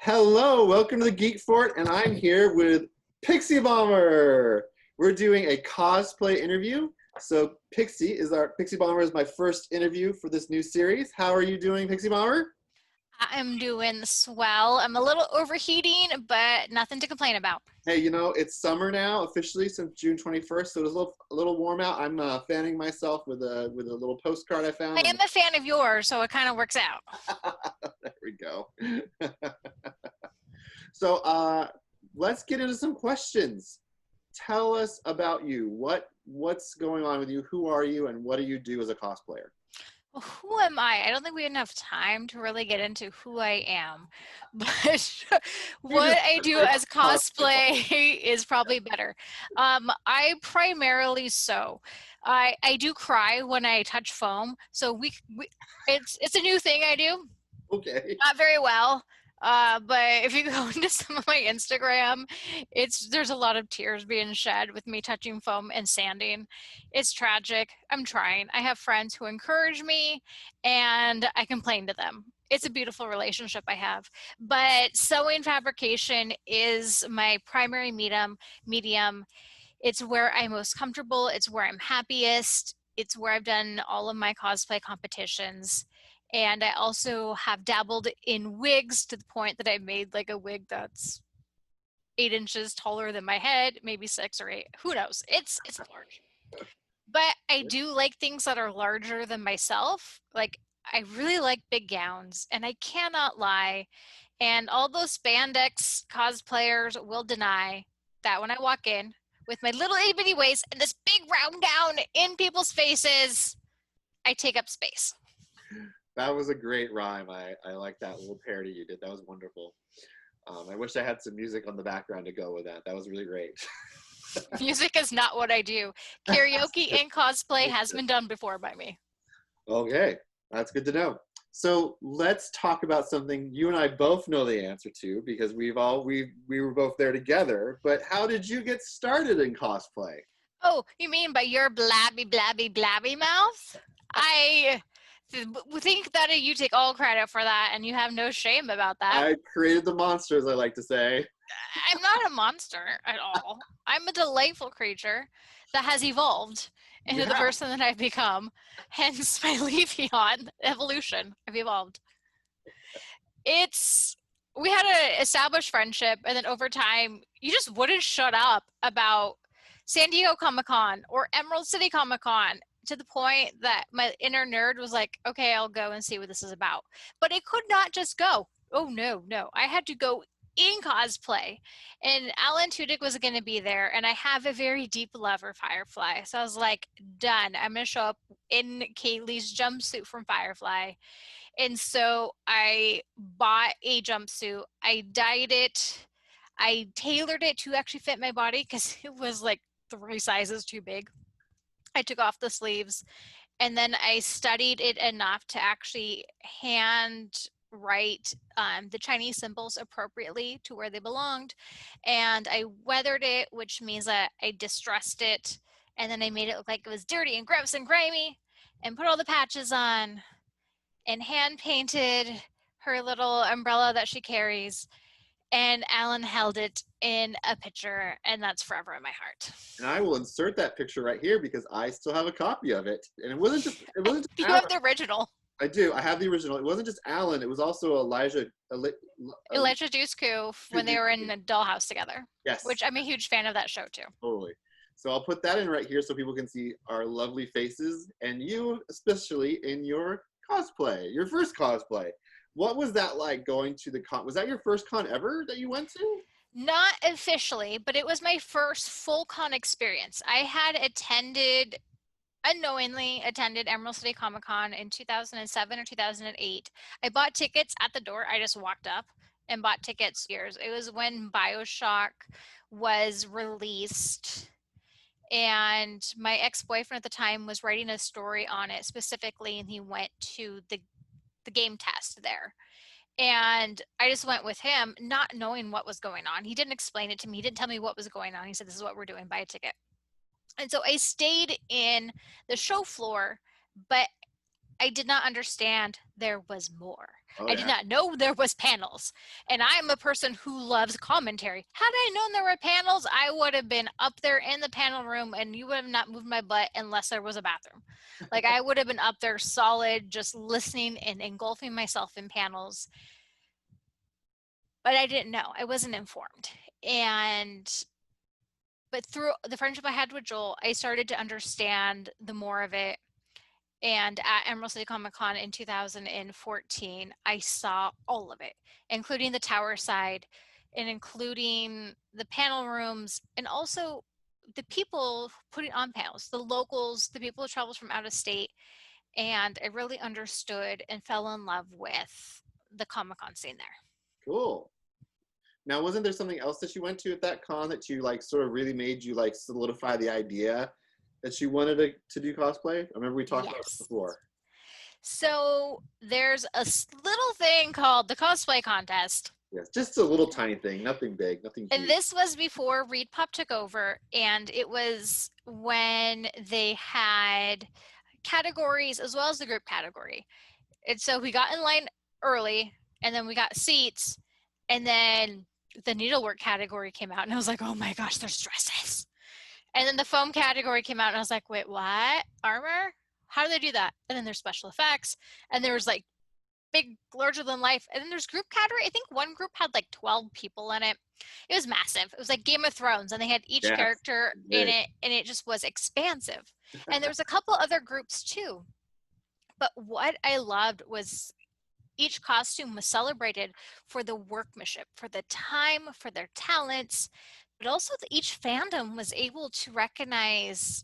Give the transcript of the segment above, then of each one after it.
Hello, welcome to the Geekfort, and I'm here with Pixie Bomber. We're doing a cosplay interview. So Pixie Bomber is my first interview for this new series. How are you doing, Pixie Bomber? I'm doing swell. I'm a little overheating, but nothing to complain about. Hey, you know, it's summer now, officially since June 21st, so it's a little warm out. I'm fanning myself with a little postcard I I found. am a fan of yours, so it kind of works out. There we go. So let's get into some questions. Tell us about you. What's going on with you? Who are you, and what do you do as a cosplayer? Well, who am I? I don't think we have enough time to really get into who I am, but what I do as cosplay is probably better. I primarily sew. I do cry when I touch foam, so it's a new thing I do. Okay. Not very well. But if you go into some of my Instagram, there's a lot of tears being shed with me touching foam and sanding. It's tragic. I'm trying. I have friends who encourage me and I complain to them. It's a beautiful relationship I have. But sewing fabrication is my primary medium. It's where I'm most comfortable. It's where I'm happiest. It's where I've done all of my cosplay competitions. And I also have dabbled in wigs to the point that I made like a wig that's 8 inches taller than my head, maybe 6 or 8. Who knows? It's large. But I do like things that are larger than myself. Like I really like big gowns, and I cannot lie. And all those spandex cosplayers will deny that when I walk in with my little itty bitty waist and this big round gown in people's faces, I take up space. That was a great rhyme. I like that little parody you did. That was wonderful. I wish I had some music on the background to go with that. That was really great. Music is not what I do. Karaoke and cosplay has been done before by me. Okay, that's good to know. So let's talk about something you and I both know the answer to because we were both there together. But how did you get started in cosplay? Oh, you mean by your blabby mouth? I think that you take all credit for that and you have no shame about that. I created the monsters, I like to say. I'm not a monster at all. I'm a delightful creature that has evolved into the person that I've become. Hence my Leafeon evolution. I've evolved. We had an established friendship, and then over time, you just wouldn't shut up about San Diego Comic-Con or Emerald City Comic-Con to the point that my inner nerd was like, okay, I'll go and see what this is about. But it could not just go. Oh, no. I had to go in cosplay. And Alan Tudyk was going to be there, and I have a very deep love for Firefly. So I was like, done. I'm going to show up in Kaylee's jumpsuit from Firefly. And so I bought a jumpsuit. I dyed it. I tailored it to actually fit my body because it was like 3 sizes too big. I took off the sleeves, and then I studied it enough to actually hand write the Chinese symbols appropriately to where they belonged. And I weathered it, which means that I distressed it, and then I made it look like it was dirty and gross and grimy, and put all the patches on, and hand painted her little umbrella that she carries. And Alan held it in a picture, and that's forever in my heart. And I will insert that picture right here because I still have a copy of it. And it wasn't just You Alan. have the original. I do. I have the original. It wasn't just Alan. It was also Elijah Dushku when they were in the Dollhouse together. Yes. Which I'm a huge fan of that show too. Totally. So I'll put that in right here so people can see our lovely faces and you especially in your cosplay, your first cosplay. What was that like going to the con? Was that your first con ever that you went to? Not officially, but it was my first full con experience. I had unknowingly attended Emerald City Comic Con in 2007 or 2008. I bought tickets at the door. I just walked up and bought tickets. It was when BioShock was released. And my ex-boyfriend at the time was writing a story on it specifically, and he went to the game test there. And I just went with him, not knowing what was going on. He didn't explain it to me. He didn't tell me what was going on. He said, this is what we're doing, buy a ticket. And so I stayed in the show floor, but I did not understand there was more. Oh, I did yeah. not know there was panels. And I'm a person who loves commentary. Had I known there were panels, I would have been up there in the panel room and you would have not moved my butt unless there was a bathroom. Like I would have been up there solid, just listening and engulfing myself in panels. But I didn't know. I wasn't informed. But through the friendship I had with Joel, I started to understand the more of it. And at Emerald City Comic Con in 2014, I saw all of it, including the tower side and including the panel rooms and also the people putting on panels, the locals, the people who traveled from out of state. And I really understood and fell in love with the Comic Con scene there. Cool. Now, wasn't there something else that you went to at that con that you like sort of really made you like solidify the idea that you wanted to do cosplay? I remember we talked about this before. So there's a little thing called the Cosplay Contest. Yes, just a little tiny thing, nothing big, nothing huge. And this was before ReedPop took over, and it was when they had categories as well as the group category. And so we got in line early, and then we got seats, and then the needlework category came out, and I was like, oh my gosh, there's dresses. And then the foam category came out, and I was like, wait, what? Armor? How do they do that? And then there's special effects, and there was like big, larger than life. And then there's group category. I think one group had like 12 people in it. It was massive. It was like Game of Thrones, and they had each character in it, and it just was expansive. And there was a couple other groups too. But what I loved was each costume was celebrated for the workmanship, for the time, for their talents, but also each fandom was able to recognize,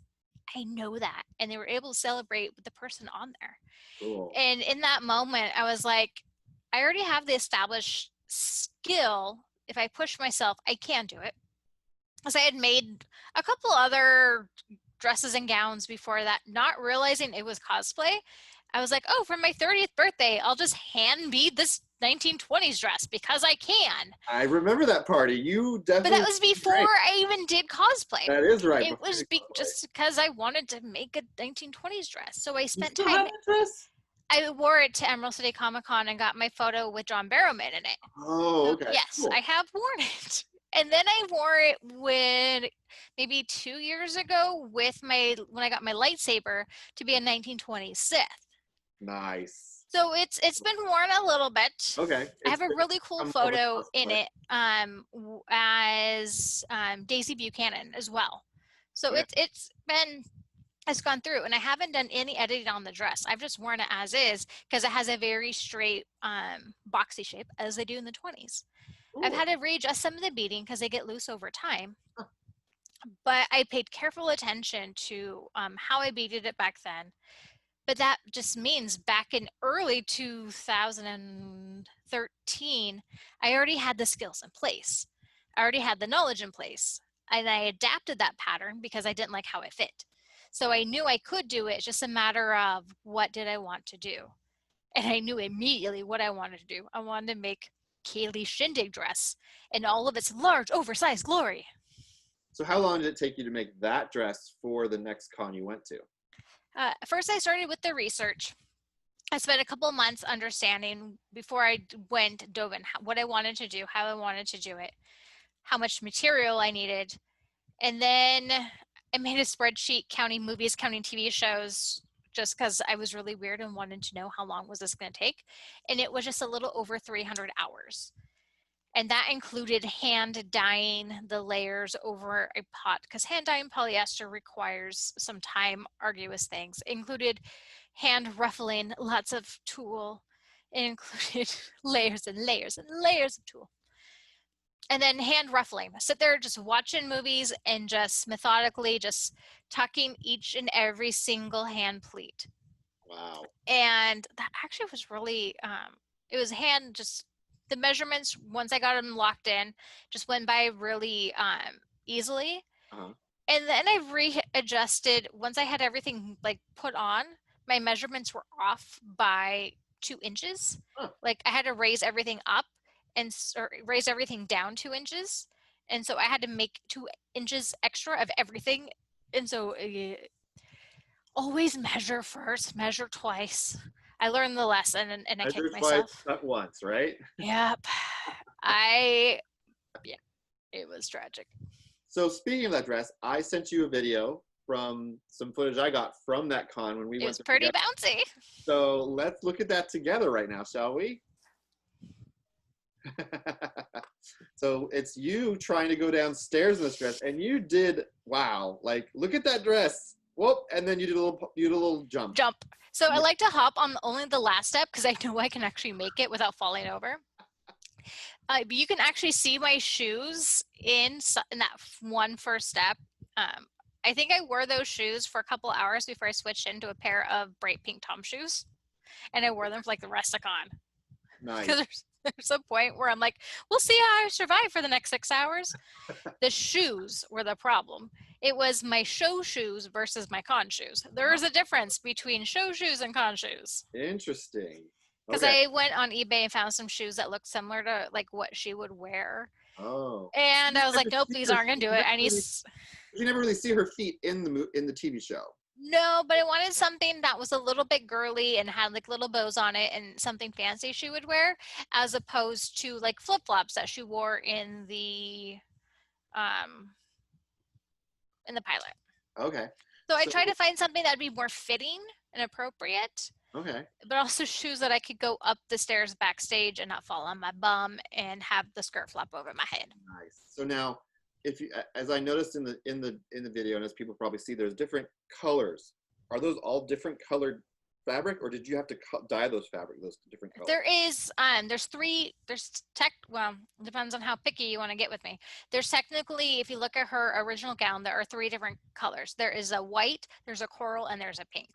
I know that, and they were able to celebrate with the person on there. Cool. And in that moment, I was like, I already have the established skill. If I push myself, I can do it. Because I had made a couple other dresses and gowns before that, not realizing it was cosplay. I was like, oh, for my 30th birthday, I'll just hand bead this 1920s dress because I can. I remember that party. You definitely. But that was before I even did cosplay. That is right. It was just because I wanted to make a 1920s dress. So I spent you still time. Have that dress? I wore it to Emerald City Comic Con and got my photo with John Barrowman in it. Oh, okay. So, yes, cool. I have worn it. And then I wore it with maybe 2 years ago with when I got my lightsaber to be a 1920s Sith. Nice. So it's been worn a little bit. Okay. I have a really cool photo in it as Daisy Buchanan as well. So okay. It's gone through, and I haven't done any editing on the dress. I've just worn it as is because it has a very straight boxy shape as they do in the 20s. Ooh. I've had to readjust some of the beading because they get loose over time. Huh. But I paid careful attention to how I beaded it back then. But that just means back in early 2013, I already had the skills in place. I already had the knowledge in place. And I adapted that pattern because I didn't like how it fit. So I knew I could do it. It's just a matter of what did I want to do. And I knew immediately what I wanted to do. I wanted to make Kaylee's shindig dress in all of its large, oversized glory. So how long did it take you to make that dress for the next con you went to? First, I started with the research. I spent a couple of months understanding before I dove in what I wanted to do, how I wanted to do it, how much material I needed. And then I made a spreadsheet counting movies, counting TV shows, just because I was really weird and wanted to know how long was this going to take. And it was just a little over 300 hours. And that included hand dyeing the layers over a pot because hand dyeing polyester requires some time, arduous things. It included hand ruffling, lots of tulle. It included layers and layers and layers of tulle. And then hand ruffling. Sit there just watching movies and just methodically just tucking each and every single hand pleat. Wow. And that actually was really, it was hand just, the measurements, once I got them locked in, just went by really easily. Uh-huh. And then I readjusted, once I had everything like put on, my measurements were off by 2 inches. Huh. Like I had to raise everything up and raise everything down 2 inches. And so I had to make 2 inches extra of everything. And so Always measure first, measure twice. I learned the lesson and I Measure kicked twice, myself. cut once, right? Yep. Yeah, it was tragic. So speaking of that dress, I sent you a video from some footage I got from that con when we It went was there pretty together. bouncy. So let's look at that together right now, shall we? So it's you trying to go downstairs in this dress, and you did, wow, like look at that dress. Whoop, and then you did a little jump. Jump. So I Yeah. like to hop on only the last step because I know I can actually make it without falling over. But you can actually see my shoes in that one first step. I think I wore those shoes for a couple hours before I switched into a pair of bright pink Tom shoes, and I wore them for like the rest of con. Nice. Because there's a point where I'm like, we'll see how I survive for the next 6 hours. The shoes were the problem. It was my show shoes versus my con shoes. There is a difference between show shoes and con shoes. Interesting. Because Okay. I went on eBay and found some shoes that looked similar to like what she would wear. Oh. And I was like, nope, these aren't gonna do it. I need. You never really see her feet in the TV show. No, but I wanted something that was a little bit girly and had like little bows on it and something fancy she would wear, as opposed to like flip flops that she wore in the pilot. Okay. So I tried to find something that'd be more fitting and appropriate. Okay. But also shoes that I could go up the stairs backstage and not fall on my bum and have the skirt flap over my head. Nice. So now, if you, as I noticed in the video, and as people probably see, there's different colors. Are those all different colored fabric, or did you have to dye those different colors? There is well, it depends on how picky you want to get with me. There's technically, if you look at her original gown, there are 3 different colors. There is a white, there's a coral, and there's a pink.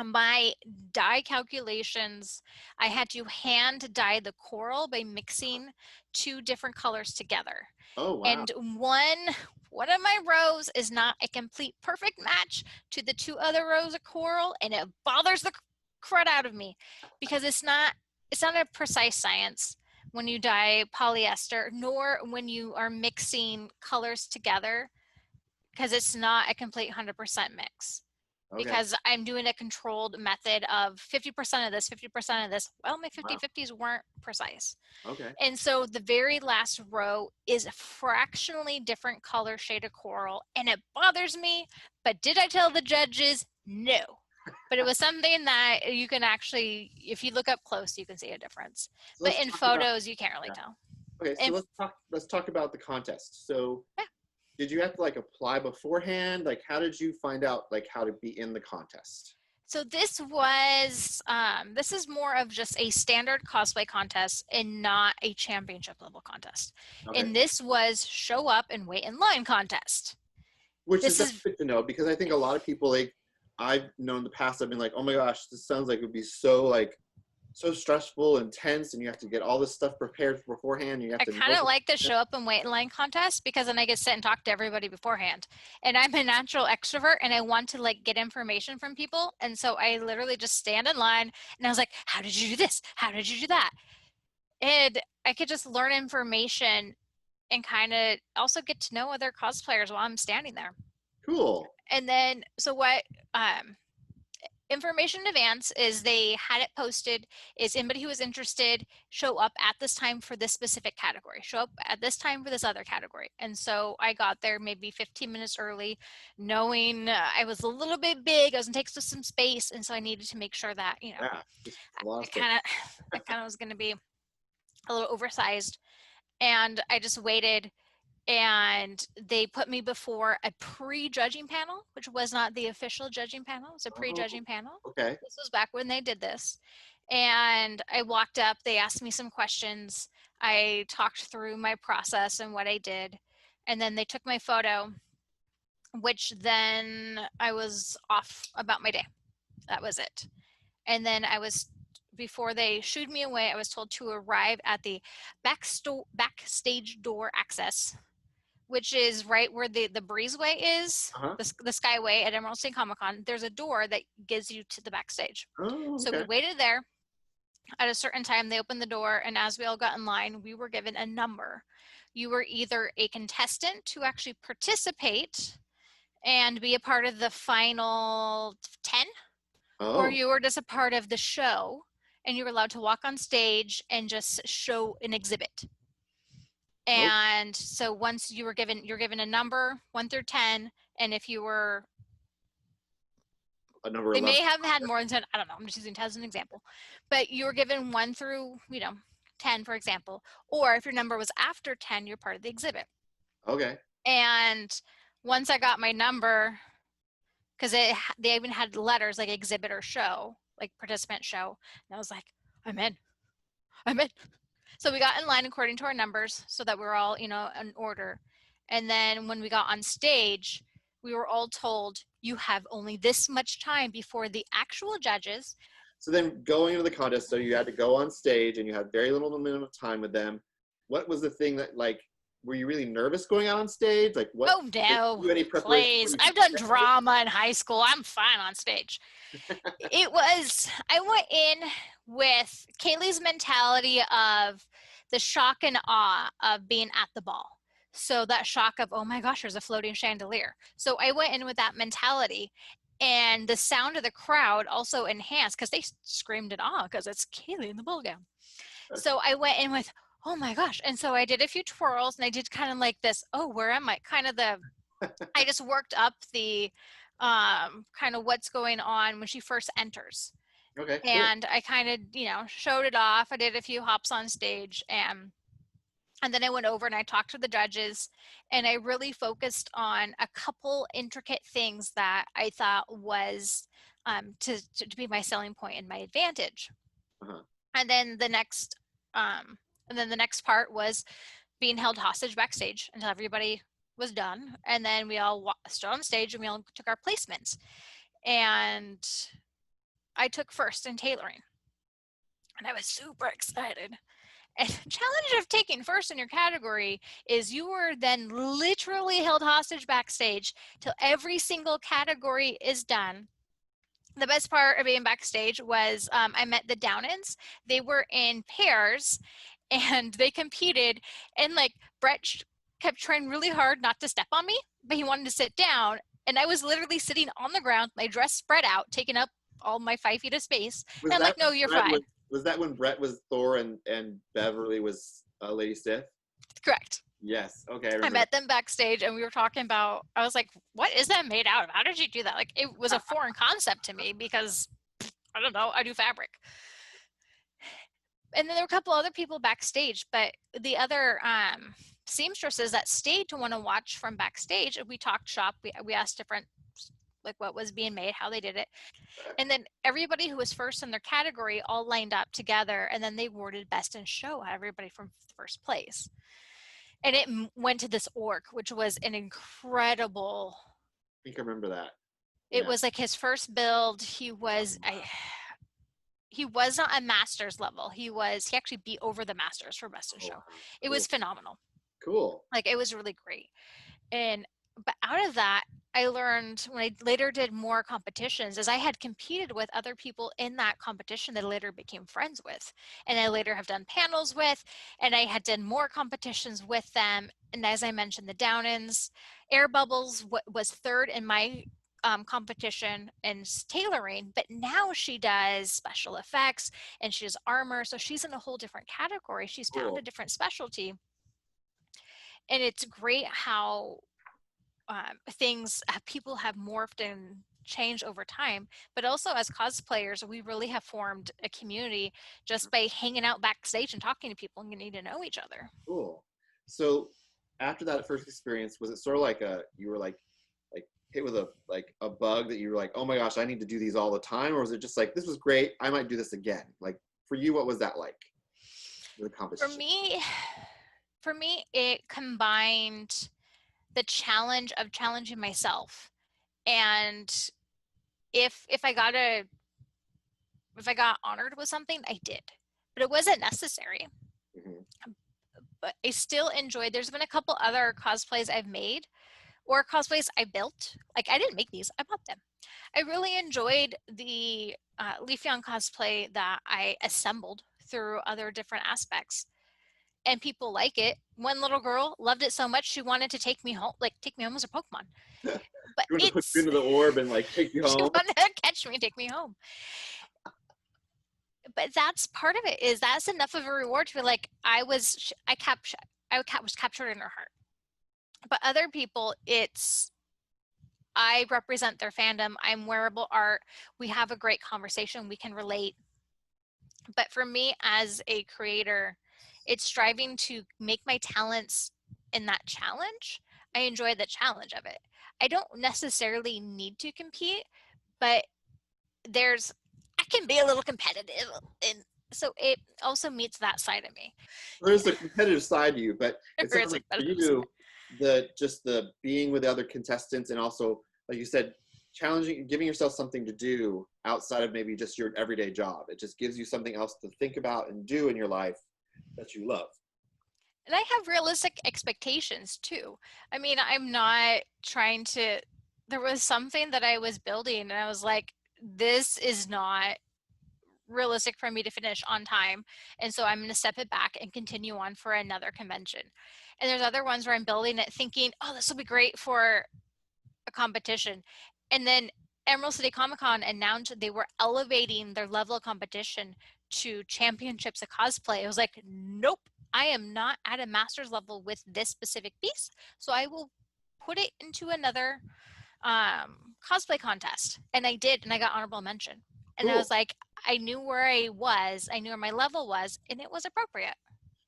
My dye calculations, I had to hand dye the coral by mixing 2 different colors together. Oh, wow. And one of my rows is not a complete perfect match to the 2 other rows of coral, and it bothers the crud out of me because it's not a precise science when you dye polyester, nor when you are mixing colors together, because it's not a complete 100% mix. Okay. Because I'm doing a controlled method of 50% of this, 50% of this. Well, my 50-50s weren't precise. Okay. And so the very last row is a fractionally different color shade of coral, and it bothers me. But did I tell the judges? No. But it was something that you can actually, if you look up close, you can see a difference. So but in photos, you can't really tell. Okay, so let's talk about the contest. So. Yeah. Did you have to like apply beforehand? Like, how did you find out like how to be in the contest? So this was, this is more of just a standard cosplay contest and not a championship level contest. Okay. And this was show up and wait in line contest. Which is good to know, because I think a lot of people, like I've known in the past, I've been like, oh my gosh, this sounds like it would be so stressful and tense, and you have to get all this stuff prepared beforehand. I kind of like the show up and wait in line contest because then I get to sit and talk to everybody beforehand. And I'm a natural extrovert and I want to like get information from people. And so I literally just stand in line and I was like, how did you do this? How did you do that? And I could just learn information and kind of also get to know other cosplayers while I'm standing there. Cool. And then, so what, information in advance is they had it posted is anybody who is interested show up at this time for this specific category, show up at this time for this other category. And so I got there maybe 15 minutes early, knowing I was a little bit big, I was gonna take some space, and so I needed to make sure that, you know, I kind of was gonna be a little oversized. And I just waited, and they put me before a pre-judging panel, which was not the official judging panel. It was a pre-judging panel. Okay. This was back when they did this. And I walked up, they asked me some questions. I talked through my process and what I did. And then they took my photo, which then I was off about my day. That was it. And then before they shooed me away, I was told to arrive at the backstage door access, which is right where the breezeway is, the skyway at Emerald City Comic Con. There's a door that gives you to the backstage. Oh, okay. So we waited there. At a certain time, they opened the door, and as we all got in line, we were given a number. You were either a contestant to actually participate and be a part of the final 10, or Oh, you were just a part of the show and you were allowed to walk on stage and just show an exhibit. oh, And so once you're given a number 1 through 10, and if you were, a number they 11. may have had more than 10, I don't know, I'm just using 10 as an example, but you were given 1 through 10, for example, or if your number was after 10, you're part of the exhibit. Okay. And once I got my number, because they even had letters like exhibit or show, like participant show, and I was like, I'm in. So we got in line according to our numbers so that we were all, in order. And then when we got on stage, we were all told, you have only this much time before the actual judges. So then going into the contest, so you had to go on stage and you had very little amount of time with them. What was the thing that, like, were you really nervous going out on stage? Like, what? Oh no, Did you do any preparation? please. I've done drama in high school. I'm fine on stage. I went in with Kaylee's mentality of the shock and awe of being at the ball. So that shock of, oh my gosh, there's a floating chandelier. So I went in with that mentality, and the sound of the crowd also enhanced because they screamed in awe because it's Kaylee in the ball gown. So I went in with, oh my gosh. And so I did a few twirls, and I did kind of like this, oh, where am I? I just worked up the kind of what's going on when she first enters. Okay, cool. And I kind of, showed it off. I did a few hops on stage, and then I went over and I talked to the judges, and I really focused on a couple intricate things that I thought was to be my selling point and my advantage. Uh-huh. And then the next part was being held hostage backstage until everybody was done, and then we all stood on stage and we all took our placements. And I took first in tailoring, and I was super excited. And the challenge of taking first in your category is you were then literally held hostage backstage till every single category is done. The best part of being backstage was I met the Downins. They were in pairs and they competed, and like Brett kept trying really hard not to step on me, but he wanted to sit down, and I was literally sitting on the ground, my dress spread out, taking up all my 5 feet of space. And I'm like, no, you're fine. Was that when Brett was Thor and Beverly was Lady Sith? Correct. Yes. Okay. I met them backstage, and we were talking about, I was like, what is that made out of? How did you do that? Like, it was a foreign concept to me because, I don't know, I do fabric. And then there were a couple other people backstage, but the other seamstresses that stayed to want to watch from backstage, we talked shop. We asked different, like what was being made, how they did it. And then everybody who was first in their category all lined up together, and then they awarded best in show at everybody from first place. And it went to this orc, which was an incredible. I think I remember that. It was like his first build. He was not a master's level. He actually beat over the masters for best in show. It was phenomenal. Cool. Like, it was really great. But out of that, I learned when I later did more competitions, as I had competed with other people in that competition that I later became friends with, and I later have done panels with, and I had done more competitions with them. And as I mentioned, the Downins, Air Bubbles was third in my competition in tailoring, but now she does special effects and she does armor, so she's in a whole different category. She's found a different specialty, and it's great how people have morphed and changed over time. But also, as cosplayers, we really have formed a community just by hanging out backstage and talking to people and getting to know each other. Cool. So after that first experience, was it sort of like you were like hit with a bug that you were like, oh my gosh, I need to do these all the time? Or was it just like, this was great, I might do this again? Like, for you, what was that like, the competition? For me, it combined the challenge of challenging myself, and if I got honored with something, I did, but it wasn't necessary. Mm-hmm. But I still enjoyed. There's been a couple other cosplays I've made, or cosplays I built. Like, I didn't make these, I bought them. I really enjoyed the Leaf Young cosplay that I assembled through other different aspects. and people like it. One little girl loved it so much she wanted to take me home, like take me home as her Pokemon. But You want to put you into the orb and like take you she home. wanted to catch me and take me home. But that's part of it, is that's enough of a reward to be like, I was captured in her heart. But other people, it's, I represent their fandom. I'm wearable art. We have a great conversation. We can relate. But for me as a creator, it's striving to make my talents in that challenge. I enjoy the challenge of it. I don't necessarily need to compete, but I can be a little competitive, and so it also meets that side of me. There's a competitive side to you, but it There sounds is a like for competitive you, the being with the other contestants, and also, like you said, challenging, giving yourself something to do outside of maybe just your everyday job. It just gives you something else to think about and do in your life that you love. And I have realistic expectations too. I mean, I'm not trying to, there was something that I was building and I was like, this is not realistic for me to finish on time. And so I'm going to step it back and continue on for another convention. And there's other ones where I'm building it thinking, oh, this will be great for a competition. And then Emerald City Comic Con announced they were elevating their level of competition to championships of cosplay. I was like, nope, I am not at a master's level with this specific piece. So I will put it into another cosplay contest. And I did, and I got honorable mention. And I was like, I knew where I was, I knew where my level was, and it was appropriate.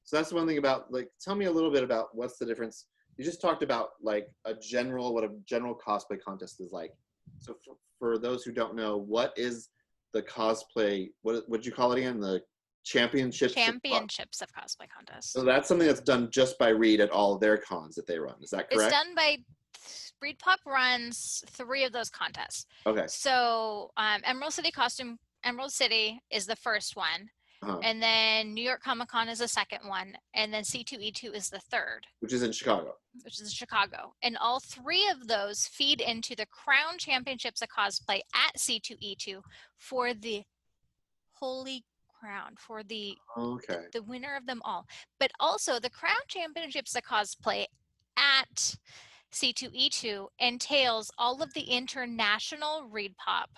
So that's one thing about, like, tell me a little bit about what's the difference. You just talked about like what a general cosplay contest is like. So for those who don't know, what is the cosplay, what would you call it again? The championships Championships of Cosplay Contest. So that's something that's done just by Reed at all their cons that they run. Is that correct? It's done by Reed Pop runs 3 of those contests. Okay. So Emerald City is the first one. And then New York Comic Con is the second one. And then C2E2 is the third. Which is in Chicago. And all 3 of those feed into the Crown Championships of Cosplay at C2E2 for the Holy Crown, for the winner of them all. But also the Crown Championships of Cosplay at C2E2 entails all of the international Reed Pop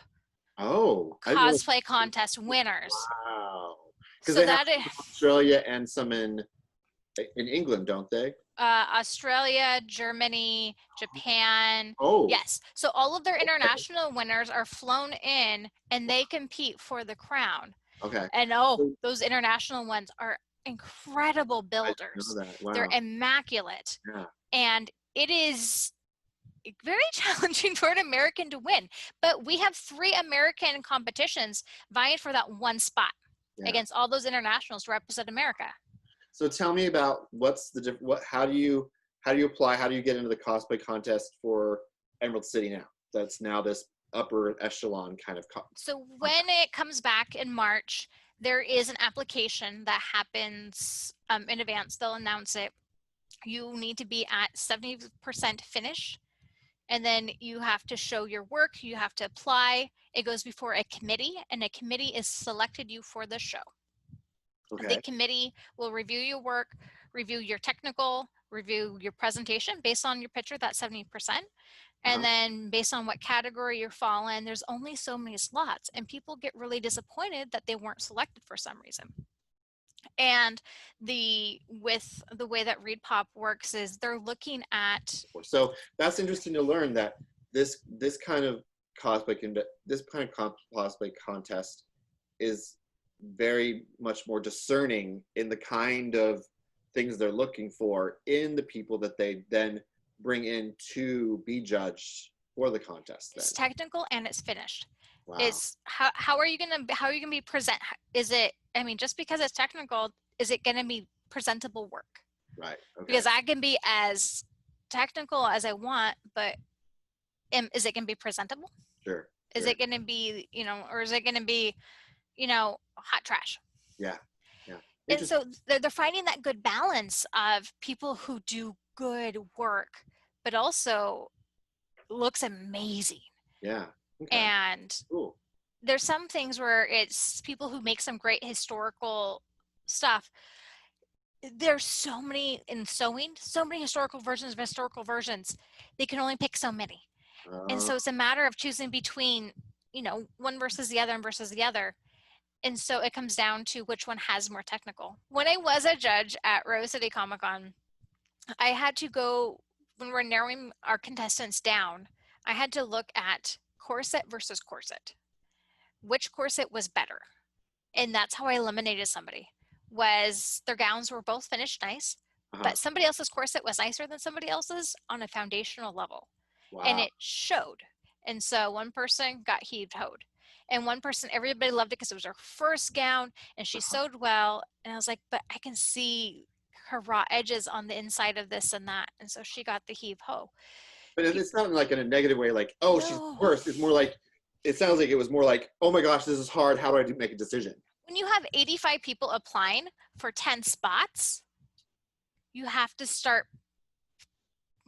cosplay contest winners. Wow. Because so they have Australia and some in England, don't they? Australia, Germany, Japan. Oh. Yes. So all of their international winners are flown in and they compete for the crown. Okay. And those international ones are incredible builders. Wow. They're immaculate. Yeah. And it is very challenging for an American to win. But we have 3 American competitions vying for that one spot against all those internationals to represent America. So tell me about how do you apply, how do you get into the cosplay contest for Emerald City now? That's now this upper echelon kind of So when it comes back in March, there is an application that happens in advance. They'll announce it. You need to be at 70% finished, and then you have to show your work. You have to apply. It goes before a committee, and a committee is selected you for the show. Okay. The committee will review your work, review your technical, review your presentation based on your picture, that's 70%. And then based on what category you fall in, there's only so many slots, and people get really disappointed that they weren't selected for some reason. And with the way that Reed Pop works is they're looking at. So that's interesting to learn that this kind of cosplay contest is very much more discerning in the kind of things they're looking for in the people that they then bring in to be judged for the contest. It's technical and it's finished. Wow. It's how are you gonna be present? Is it, I mean, just because it's technical, is it gonna be presentable work? Right. Okay. Because I can be as technical as I want, but is it gonna be presentable? Sure. Is it gonna be, or is it gonna be, hot trash? Yeah. And so they're finding that good balance of people who do good work, but also looks amazing. Yeah. Okay. And there's some things where it's people who make some great historical stuff. there's so many in sewing, so many historical versions of historical versions. They can only pick so many. And Uh, so it's a matter of choosing between, you know, one versus the other and versus the other. And so it comes down to which one has more technical. When I was a judge at Rose City Comic Con, I had to go, when we're narrowing our contestants down, I had to look at corset versus corset. Which corset was better? And that's how I eliminated somebody. Was their gowns were both finished nice, uh-huh. but somebody else's corset was nicer than somebody else's on a foundational level. And Wow. it showed. And so one person got heaved hoed. And one person, everybody loved it because it was her first gown and she Uh-huh. sewed well. And I was like, but I can see her raw edges on the inside of this and that. And so she got the heave ho. But it's not like in a negative way, like, oh, she's No. worse. It's more like, it sounds like it was more like, oh my gosh, this is hard. How do I make a decision? When you have 85 people applying for 10 spots, you have to start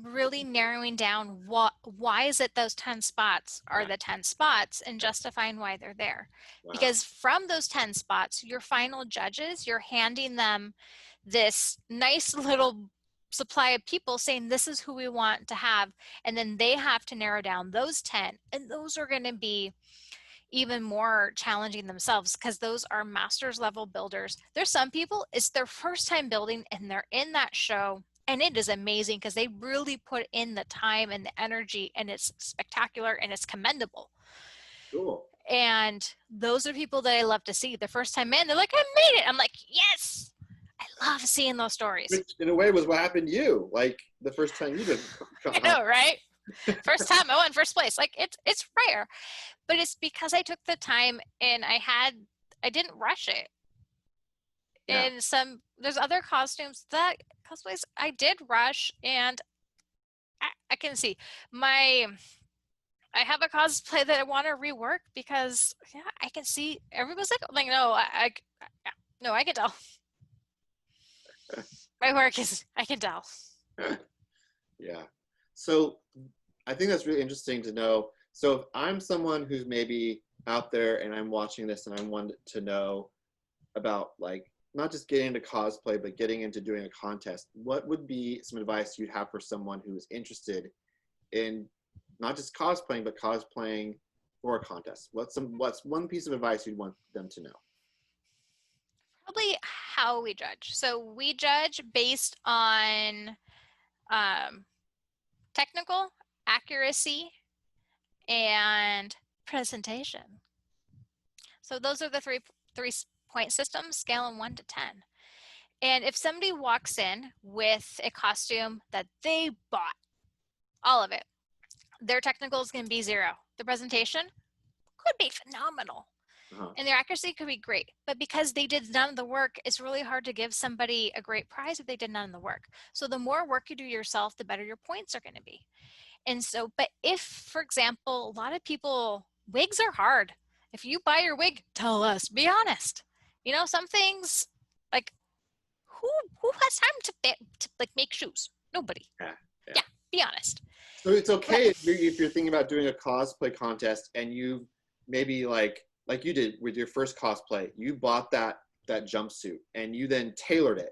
really narrowing down why is it those 10 spots are the 10 spots and justifying why they're there. Wow. Because from those 10 spots, your final judges, you're handing them this nice little supply of people saying this is who we want to have, and then they have to narrow down those 10, and those are going to be even more challenging themselves because those are master's level builders. There's some people, it's their first time building and they're in that show, and it is amazing because they really put in the time and the energy, and it's spectacular and it's commendable. Cool. And those are people that I love to see. The first time in, they're like, I made it. I'm like, yes. I love seeing those stories. Which in a way was what happened to you, like the first time you did. I know, right? First time I won first place. Like it's rare, but it's because I took the time and I didn't rush it. Yeah. And there's other costumes that cosplays I did rush, and I can see I have a cosplay that I want to rework because yeah, I can see everybody's like no, no, I can tell. My work is, I can tell. Yeah. So I think that's really interesting to know. So if I'm someone who's maybe out there and I'm watching this and I want to know about like not just getting into cosplay, but getting into doing a contest, what would be some advice you'd have for someone who is interested in not just cosplaying, but cosplaying for a contest? What's one piece of advice you'd want them to know? Probably how we judge. So we judge based on technical accuracy and presentation. So those are the three point systems, scale of 1 to 10. And if somebody walks in with a costume that they bought, all of it, their technical is going to be 0. The presentation could be phenomenal. And their accuracy could be great. But because they did none of the work, it's really hard to give somebody a great prize if they did none of the work. So the more work you do yourself, the better your points are going to be. And so, but if, for example, a lot of people, wigs are hard. If you buy your wig, tell us, be honest. You know, some things, like, who has time to like make shoes? Nobody. Yeah, be honest. So it's okay if you're thinking about doing a cosplay contest and you maybe like you did with your first cosplay, you bought that jumpsuit and you then tailored it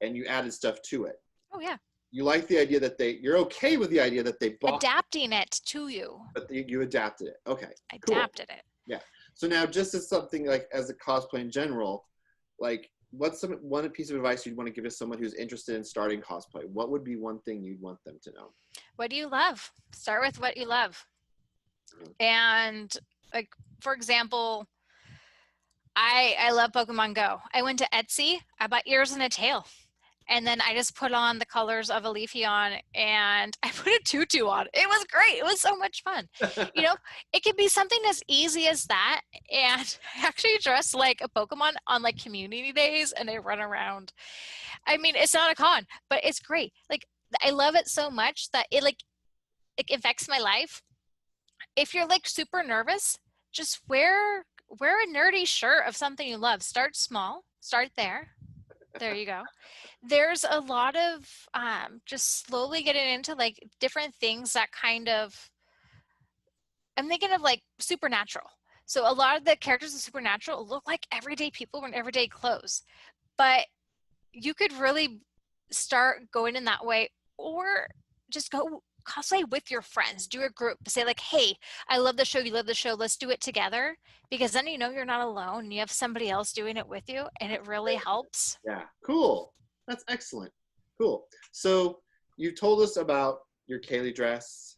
and you added stuff to it. Oh yeah. You like the idea that you're okay with the idea that they bought adapting it to you. But you adapted it. Okay. Adapted it. Yeah. So now just as something like as a cosplay in general, like what's one piece of advice you'd want to give to someone who's interested in starting cosplay? What would be one thing you'd want them to know? What do you love? Start with what you love. And like, for example, I love Pokemon Go. I went to Etsy, I bought ears and a tail. And then I just put on the colors of a Leafeon and I put a tutu on. It was great. It was so much fun. You know, it could be something as easy as that. And I actually dress like a Pokemon on like community days and I run around. I mean, it's not a con, but it's great. Like, I love it so much that it affects my life. If you're like super nervous, just wear a nerdy shirt of something you love. Start small. Start there. There you go. There's a lot of just slowly getting into like different things that kind of, I'm thinking of like Supernatural. So a lot of the characters in Supernatural look like everyday people in everyday clothes. But you could really start going in that way, or just go cosplay with your friends. Do a group. Say like, hey, I love the show. You love the show. Let's do it together. Because then you know you're not alone. You have somebody else doing it with you, and it really helps. Yeah, cool. That's excellent. Cool. So you told us about your Kaylee dress.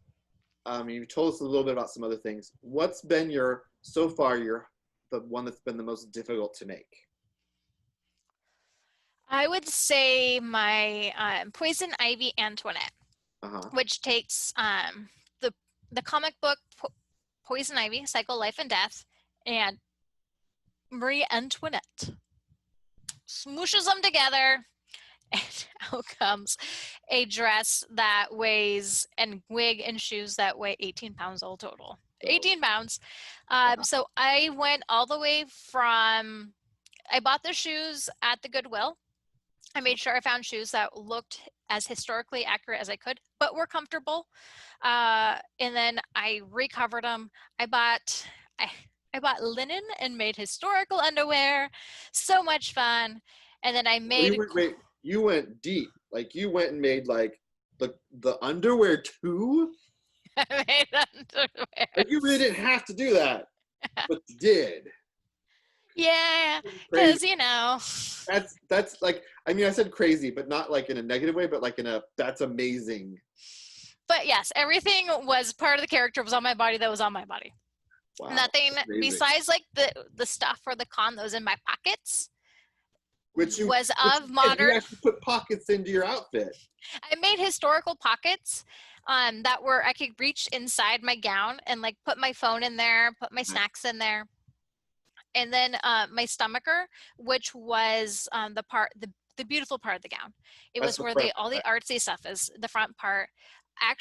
You told us a little bit about some other things. What's been so far the one that's been the most difficult to make? I would say my Poison Ivy Antoinette, which takes the comic book Poison Ivy, Cycle, Life, and Death, and Marie Antoinette. Smooshes them together, and out comes a dress that weighs, and wig and shoes that weigh 18 pounds all total. 18 pounds. So I went all the way from, I bought the shoes at the Goodwill. I made sure I found shoes that looked as historically accurate as I could, but were comfortable. And then I recovered them. I bought linen and made historical underwear. So much fun. And then I made. You went deep. Like you went and made like the underwear too. I made underwear. Like you really didn't have to do that, but you did. Yeah, because that's like, I mean, I said crazy, but not like in a negative way, but like that's amazing. But yes, everything was part of the character was on my body that was on my body. Wow, nothing besides like the stuff for the con that was in my pockets. Which modern. You actually put pockets into your outfit. I made historical pockets that I could reach inside my gown and like put my phone in there, put my snacks in there. And then my stomacher, which was the beautiful part of the gown. It was where all the artsy stuff is, the front part. I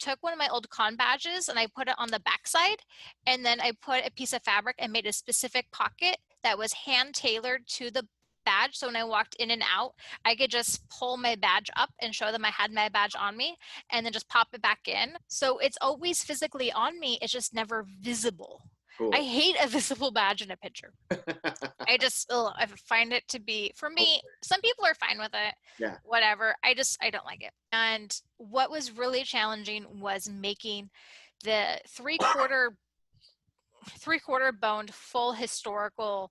took one of my old con badges and I put it on the backside, and then I put a piece of fabric and made a specific pocket that was hand tailored to the badge. So when I walked in and out, I could just pull my badge up and show them I had my badge on me, and then just pop it back in. So it's always physically on me. It's just never visible. Cool. I hate a visible badge in a picture. I find it to be, for me, some people are fine with it. Yeah. Whatever. I don't like it. And what was really challenging was making the three-quarter boned full historical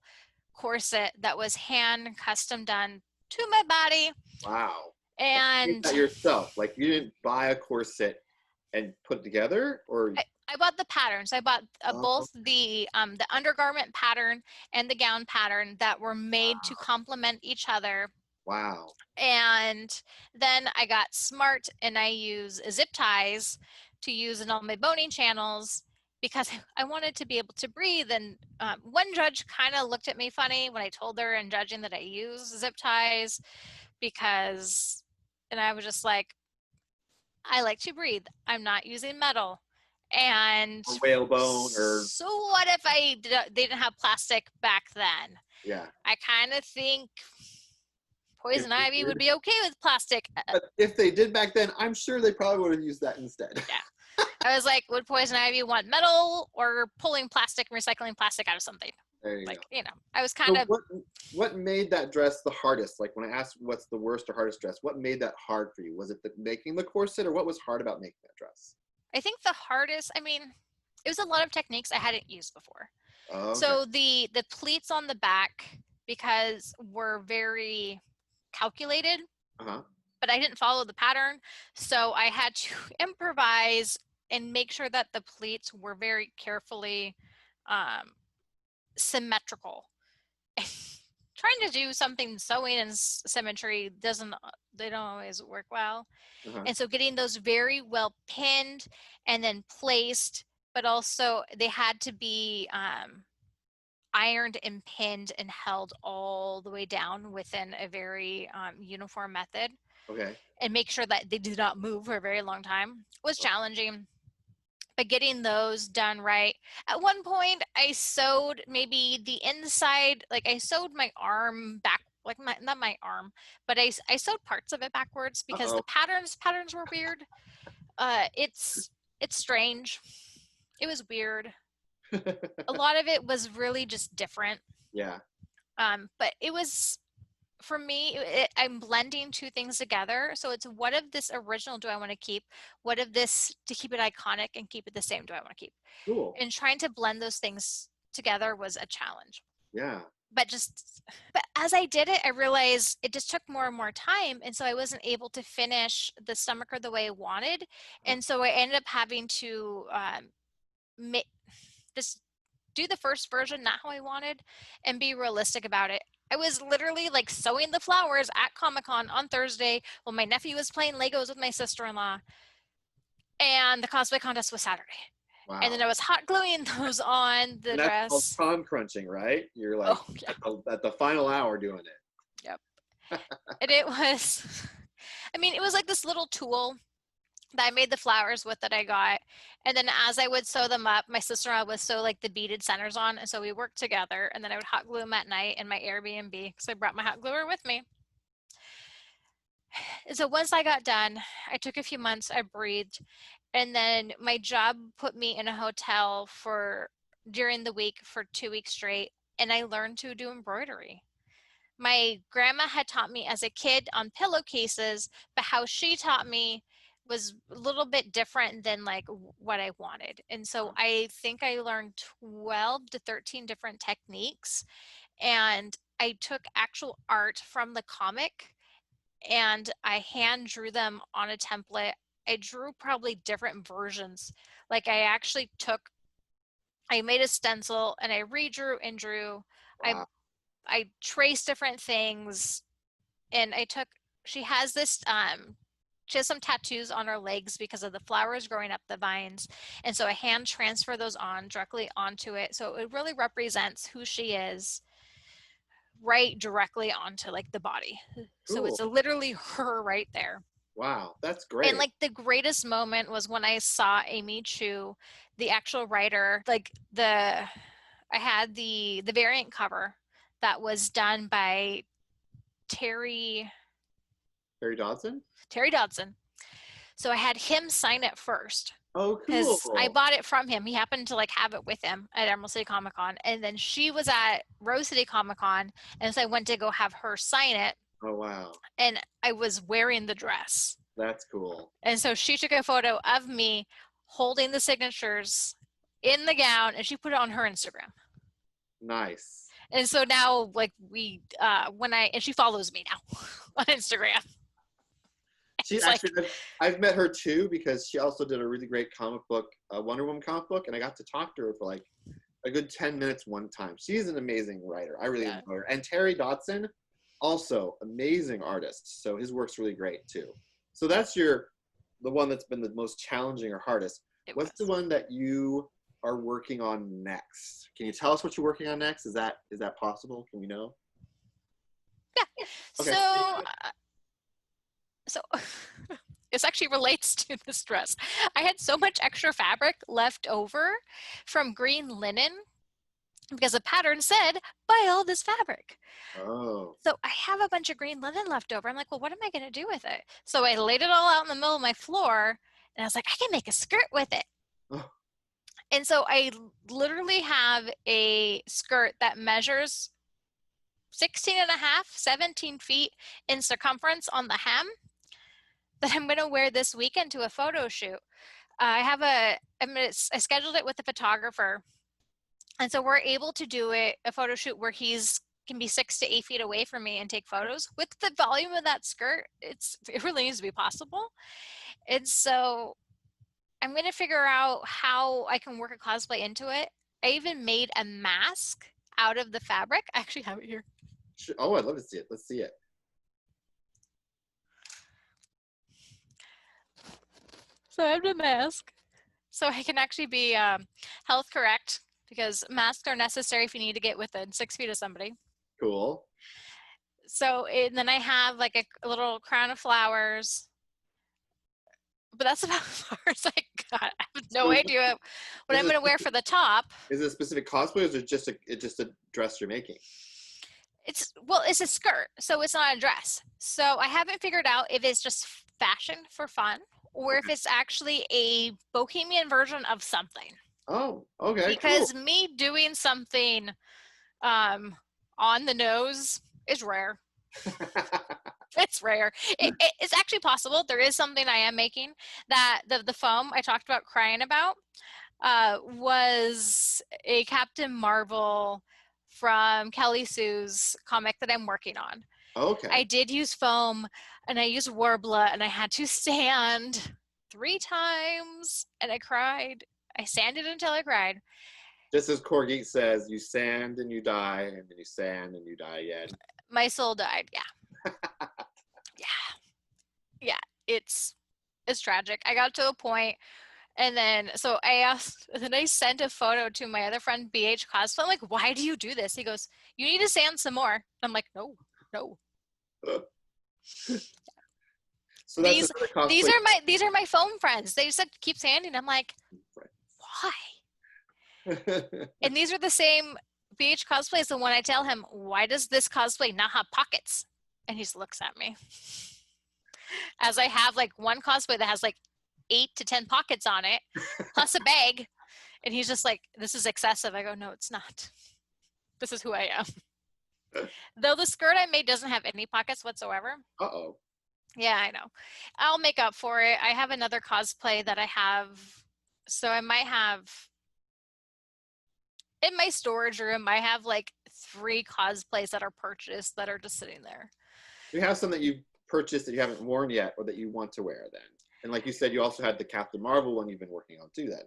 corset that was hand custom done to my body. Wow. And you did that yourself. Like you didn't buy a corset and put it together, or I bought the patterns. I bought both the undergarment pattern and the gown pattern that were made to complement each other. Wow. And then I got smart and I use zip ties to use in all my boning channels because I wanted to be able to breathe. And one judge kind of looked at me funny when I told her in judging that I use zip ties and I was just like, I like to breathe. I'm not using metal. And whalebone so what if they didn't have plastic back then? Yeah. I kind of think Poison Ivy would be okay with plastic. But if they did back then, I'm sure they probably would have used that instead. Yeah. I was like, would Poison Ivy want metal or pulling plastic and recycling plastic out of something? There you go. I was kind of. What made that dress the hardest? Like when I asked what's the worst or hardest dress, what made that hard for you? Was it making the corset, or what was hard about making that dress? I think the hardest, it was a lot of techniques I hadn't used before. Oh, okay. So the pleats on the back, because were very calculated, but I didn't follow the pattern. So I had to improvise and make sure that the pleats were very carefully symmetrical. Trying to do something sewing and symmetry they don't always work well. And so getting those very well pinned and then placed, but also they had to be ironed and pinned and held all the way down within a very uniform method. Okay. And make sure that they did not move for a very long time was challenging. But getting those done right. At one point, I sewed maybe the inside, like I sewed my arm back, like not my arm, but I sewed parts of it backwards because the patterns were weird. It's strange. It was weird. A lot of it was really just different. Yeah. But it was for me, I'm blending two things together. So it's, what of this original do I want to keep? What of this, to keep it iconic and keep it the same, do I want to keep? Cool. And trying to blend those things together was a challenge. Yeah. But as I did it, I realized it just took more and more time. And so I wasn't able to finish the stomacher the way I wanted. And so I ended up having to just do the first version, not how I wanted, and be realistic about it. I was literally like sewing the flowers at Comic-Con on Thursday while my nephew was playing Legos with my sister-in-law, and the cosplay contest was Saturday. Wow. And then I was hot gluing those on the and that's dress. called time crunching, right? You're like at the final hour doing it. Yep. And it was, I mean, it was like this little tool that I made the flowers with that I got. And then as I would sew them up, my sister-in-law would sew like the beaded centers on. And so we worked together, and then I would hot glue them at night in my Airbnb because I brought my hot gluer with me. And so once I got done, I took a few months, I breathed. And then my job put me in a hotel during the week for 2 weeks straight. And I learned to do embroidery. My grandma had taught me as a kid on pillowcases, but how she taught me was a little bit different than like what I wanted. And so I think I learned 12 to 13 different techniques, and I took actual art from the comic and I hand drew them on a template. I drew probably different versions. Like I made a stencil and I redrew and drew. Wow. I traced different things, and she has some tattoos on her legs because of the flowers growing up the vines. And so I hand transfer those on directly onto it. So it really represents who she is right directly onto like the body. Cool. So it's literally her right there. Wow, that's great. And like the greatest moment was when I saw Amy Chu, the actual writer, I had the variant cover that was done by Terry Dodson? Terry Dodson. So I had him sign it first. Oh, cool. Because I bought it from him. He happened to like have it with him at Emerald City Comic Con. And then she was at Rose City Comic Con. And so I went to go have her sign it. Oh, wow. And I was wearing the dress. That's cool. And so she took a photo of me holding the signatures in the gown, and she put it on her Instagram. Nice. And so now like and she follows me now on Instagram. She's actually, I've met her too, because she also did a really great comic book, Wonder Woman comic book, and I got to talk to her for like a good 10 minutes one time. She's an amazing writer. I really enjoy her. And Terry Dodson, also amazing artist. So his work's really great too. So that's the one that's been the most challenging or hardest. What's the one that you are working on next? Can you tell us what you're working on next? Is that possible? Can we know? Yeah. Okay. So this actually relates to this dress. I had so much extra fabric left over from green linen because the pattern said, buy all this fabric. Oh. So I have a bunch of green linen left over. I'm like, well, what am I going to do with it? So I laid it all out in the middle of my floor, and I was like, I can make a skirt with it. Oh. And so I literally have a skirt that measures 16 and a half, 17 feet in circumference on the hem that I'm going to wear this weekend to a photo shoot. I scheduled it with a photographer. And so we're able to do a photo shoot where can be 6 to 8 feet away from me and take photos. With the volume of that skirt, it really needs to be possible. And so I'm going to figure out how I can work a cosplay into it. I even made a mask out of the fabric. I actually have it here. Oh, I'd love to see it. Let's see it. So I have the mask. So I can actually be health correct, because masks are necessary if you need to get within 6 feet of somebody. Cool. So and then I have like a little crown of flowers. But that's about as far as I got. I have no idea what I'm going to wear for the top. Is it a specific cosplay, or is it just a dress you're making? It's a skirt, so it's not a dress. So I haven't figured out if it's just fashion for fun, or if it's actually a bohemian version of something. Oh, okay. Because me doing something on the nose is rare. It's rare. It's actually possible. There is something I am making that the foam I talked about crying about was a Captain Marvel from Kelly Sue's comic that I'm working on. Okay. I did use foam and I used Warbler and I had to sand 3 times and I cried. I sanded until I cried. Just as Corgi says, you sand and you die, and then you sand and you die again. My soul died. Yeah. Yeah. Yeah. It's tragic. I got to a point and then so I asked, and then I sent a photo to my other friend BH Cosplay. I'm like, why do you do this? He goes, you need to sand some more. I'm like, no. So that's These are my foam friends. They said keep sanding. I'm like, why? And these are the same BH cosplays. The one I tell him, why does this cosplay not have pockets? And he just looks at me. As I have like one cosplay that has like 8 to 10 pockets on it, plus a bag. And he's just like, this is excessive. I go, no, it's not. This is who I am. Though the skirt I made doesn't have any pockets whatsoever. Uh-oh. Yeah, I know. I'll make up for it. I have another cosplay that I have. So I might have, in my storage room, I have like 3 cosplays that are purchased that are just sitting there. You have some that you've purchased that you haven't worn yet or that you want to wear then. And like you said, you also had the Captain Marvel one you've been working on too then.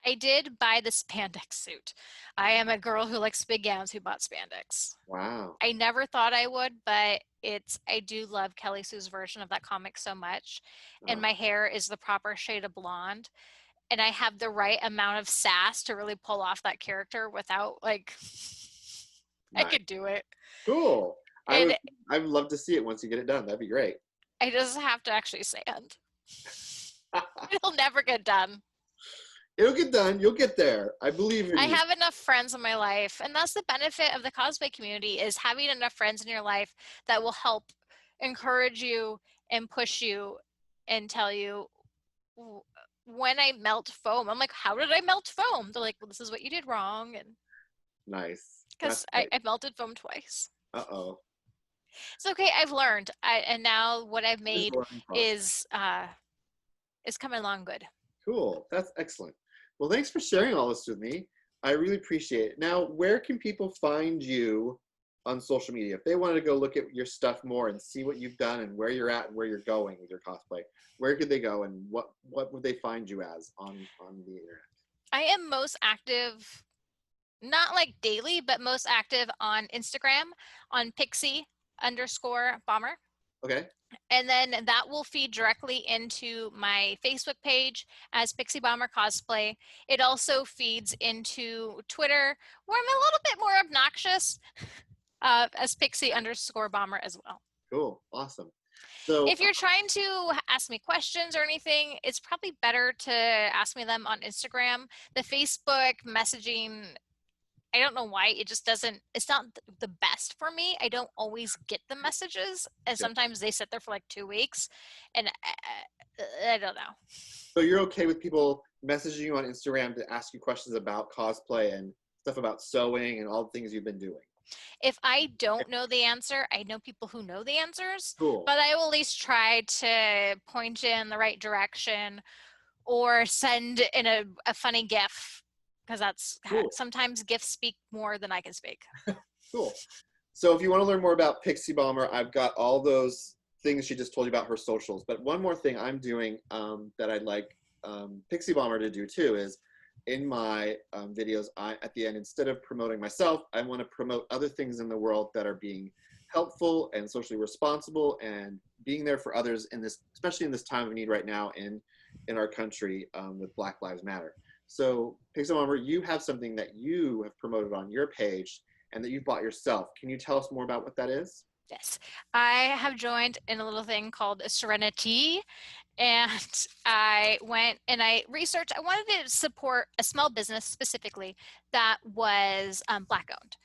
I did buy the spandex suit. I am a girl who likes big gowns who bought spandex. Wow. I never thought I would, but I do love Kelly Sue's version of that comic so much. And my hair is the proper shade of blonde. And I have the right amount of sass to really pull off that character without like, nice. I could do it. Cool. I would love to see it once you get it done. That'd be great. I just have to actually sand. It'll never get done. It'll get done. You'll get there. I believe in you. I have enough friends in my life. And that's the benefit of the cosplay community is having enough friends in your life that will help encourage you and push you and tell you when I melt foam. I'm like, how did I melt foam? They're like, well, this is what you did wrong. And nice. Because I melted foam twice. Uh-oh. It's okay. I've learned. And now what I've made is coming along good. Cool. That's excellent. Well, thanks for sharing all this with me. I really appreciate it. Now, where can people find you on social media? If they wanted to go look at your stuff more and see what you've done and where you're at and where you're going with your cosplay, where could they go and what would they find you as on the internet? I am most active, not like daily, but most active on Instagram on Pixie_Bomber. Okay. And then that will feed directly into my Facebook page as Pixie Bomber Cosplay. It also feeds into Twitter, where I'm a little bit more obnoxious, as Pixie_Bomber as well. Cool. Awesome. So if you're trying to ask me questions or anything, it's probably better to ask me them on Instagram. The Facebook messaging, I don't know why, it just doesn't, it's not the best for me. I don't always get the messages, and sometimes they sit there for like 2 weeks, and I don't know. So you're okay with people messaging you on Instagram to ask you questions about cosplay and stuff about sewing and all the things you've been doing? If I don't know the answer, I know people who know the answers, cool. But I will at least try to point you in the right direction or send in a funny GIF, because that's cool. Sometimes GIFs speak more than I can speak. Cool. So if you want to learn more about Pixie Bomber, I've got all those things she just told you about her socials. But one more thing I'm doing that I'd like Pixie Bomber to do too is in my videos, at the end, instead of promoting myself, I want to promote other things in the world that are being helpful and socially responsible and being there for others in this, especially in this time of need right now in our country with Black Lives Matter. So Pixie Bomber, you have something that you have promoted on your page and that you've bought yourself. Can you tell us more about what that is? Yes, I have joined in a little thing called Serenity, and I went and I researched. I wanted to support a small business specifically that was Black owned,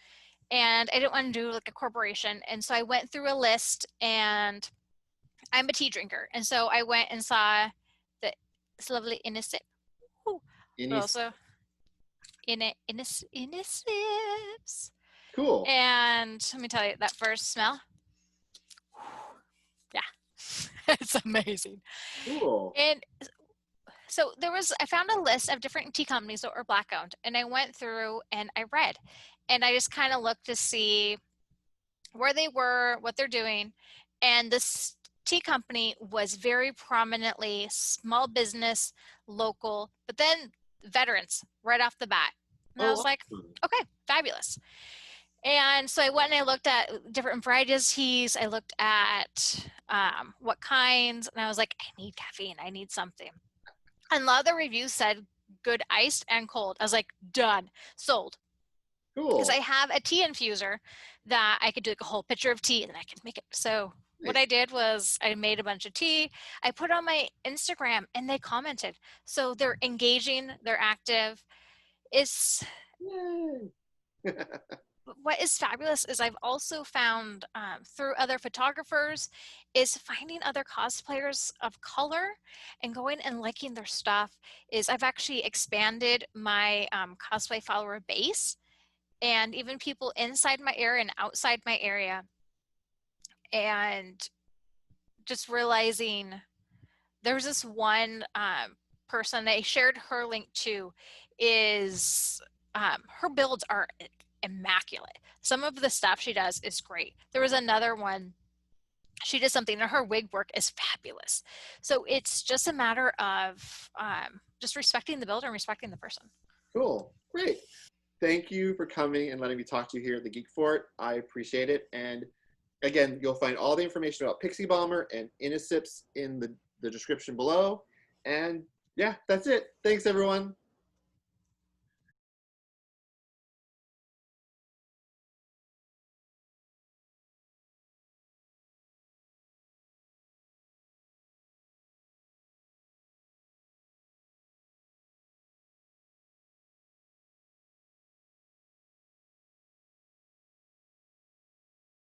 and I didn't want to do like a corporation. And so I went through a list, and I'm a tea drinker, and so I went and saw this lovely Innocent. But also Innocents. Cool. And let me tell you that first smell. It's amazing. Cool. And so I found a list of different tea companies that were Black owned, and I went through and I read, and I just kind of looked to see where they were, what they're doing. And this tea company was very prominently small business, local, but then veterans right off the bat. And I was like, Awesome. okay, fabulous. And so I went and I looked at different varieties of teas. I looked at what kinds, and I was like, I need caffeine. I need something. And a lot of the reviews said good iced and cold. I was like, done, sold. Because Cool. I have a tea infuser that I could do like a whole pitcher of tea and then I could make it. So what I did was I made a bunch of tea. I put on my Instagram and they commented. So they're engaging, they're active. It's Yay. what is fabulous is I've also found through other photographers is finding other cosplayers of color and going and liking their stuff. Is I've actually expanded my cosplay follower base, and even people inside my area and outside my area, and just realizing there was this one person I shared her link to is her builds are immaculate. Some of the stuff she does is great. There was another one, she did something and her wig work is fabulous. So it's just a matter of just respecting the builder and respecting the person. Cool. Great. Thank you for coming and letting me talk to you here at the Geekfort. I appreciate it. And again, you'll find all the information about Pixie Bomber and Innicips in the description below. And yeah, that's it. Thanks, everyone.